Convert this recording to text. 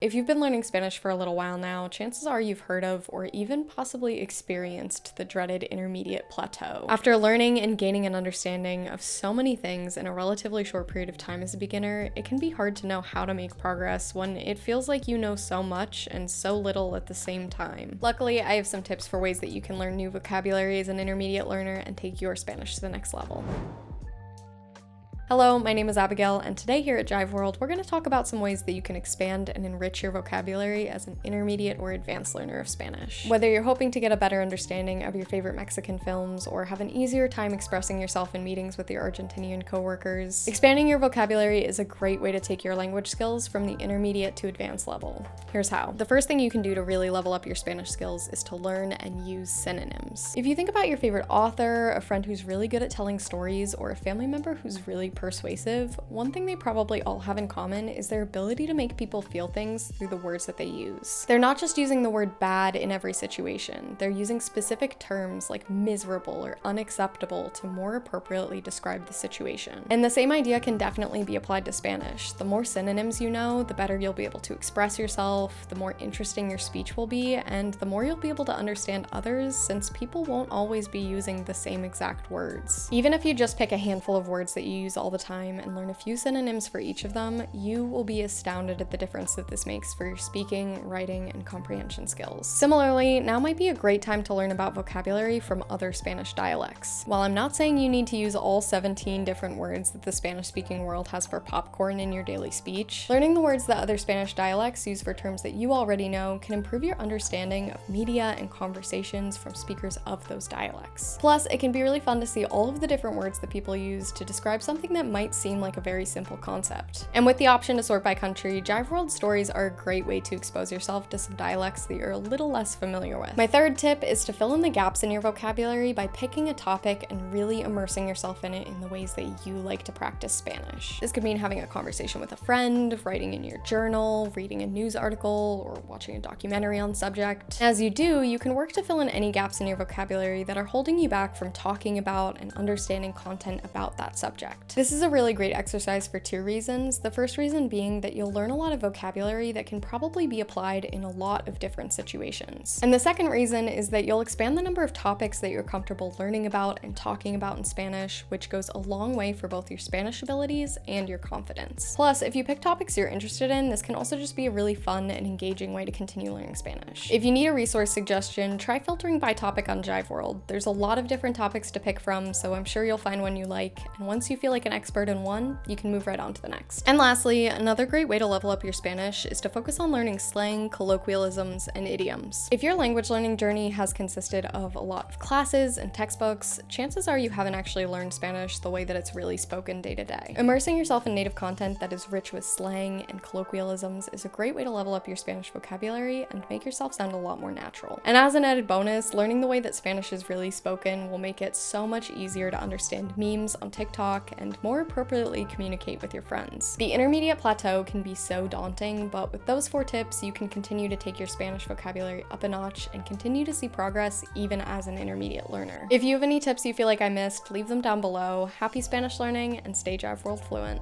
If you've been learning Spanish for a little while now, chances are you've heard of or even possibly experienced the dreaded intermediate plateau. After learning and gaining an understanding of so many things in a relatively short period of time as a beginner, it can be hard to know how to make progress when it feels like you know so much and so little at the same time. Luckily, I have some tips for ways that you can learn new vocabulary as an intermediate learner and take your Spanish to the next level. Hello, my name is Abigail, and today here at Jiveworld, we're going to talk about some ways that you can expand and enrich your vocabulary as an intermediate or advanced learner of Spanish. Whether you're hoping to get a better understanding of your favorite Mexican films or have an easier time expressing yourself in meetings with your Argentinian coworkers, expanding your vocabulary is a great way to take your language skills from the intermediate to advanced level. Here's how. The first thing you can do to really level up your Spanish skills is to learn and use synonyms. If you think about your favorite author, a friend who's really good at telling stories, or a family member who's really persuasive, one thing they probably all have in common is their ability to make people feel things through the words that they use. They're not just using the word bad in every situation, they're using specific terms like miserable or unacceptable to more appropriately describe the situation. And the same idea can definitely be applied to Spanish. The more synonyms you know, the better you'll be able to express yourself, the more interesting your speech will be, and the more you'll be able to understand others, since people won't always be using the same exact words. Even if you just pick a handful of words that you use all the time and learn a few synonyms for each of them, you will be astounded at the difference that this makes for your speaking, writing, and comprehension skills. Similarly, now might be a great time to learn about vocabulary from other Spanish dialects. While I'm not saying you need to use all 17 different words that the Spanish-speaking world has for popcorn in your daily speech, learning the words that other Spanish dialects use for terms that you already know can improve your understanding of media and conversations from speakers of those dialects. Plus, it can be really fun to see all of the different words that people use to describe something that might seem like a very simple concept. And with the option to sort by country, Jiveworld stories are a great way to expose yourself to some dialects that you're a little less familiar with. My third tip is to fill in the gaps in your vocabulary by picking a topic and really immersing yourself in it in the ways that you like to practice Spanish. This could mean having a conversation with a friend, writing in your journal, reading a news article, or watching a documentary on the subject. As you do, you can work to fill in any gaps in your vocabulary that are holding you back from talking about and understanding content about that subject. This is a really great exercise for two reasons. The first reason being that you'll learn a lot of vocabulary that can probably be applied in a lot of different situations. And the second reason is that you'll expand the number of topics that you're comfortable learning about and talking about in Spanish, which goes a long way for both your Spanish abilities and your confidence. Plus, if you pick topics you're interested in, this can also just be a really fun and engaging way to continue learning Spanish. If you need a resource suggestion, try filtering by topic on Jiveworld. There's a lot of different topics to pick from, so I'm sure you'll find one you like, and once you feel like an expert in one, you can move right on to the next. And lastly, another great way to level up your Spanish is to focus on learning slang, colloquialisms, and idioms. If your language learning journey has consisted of a lot of classes and textbooks, chances are you haven't actually learned Spanish the way that it's really spoken day to day. Immersing yourself in native content that is rich with slang and colloquialisms is a great way to level up your Spanish vocabulary and make yourself sound a lot more natural. And as an added bonus, learning the way that Spanish is really spoken will make it so much easier to understand memes on TikTok and more appropriately communicate with your friends. The intermediate plateau can be so daunting, but with those 4 tips, you can continue to take your Spanish vocabulary up a notch and continue to see progress even as an intermediate learner. If you have any tips you feel like I missed, leave them down below. Happy Spanish learning and stay Jiveworld fluent.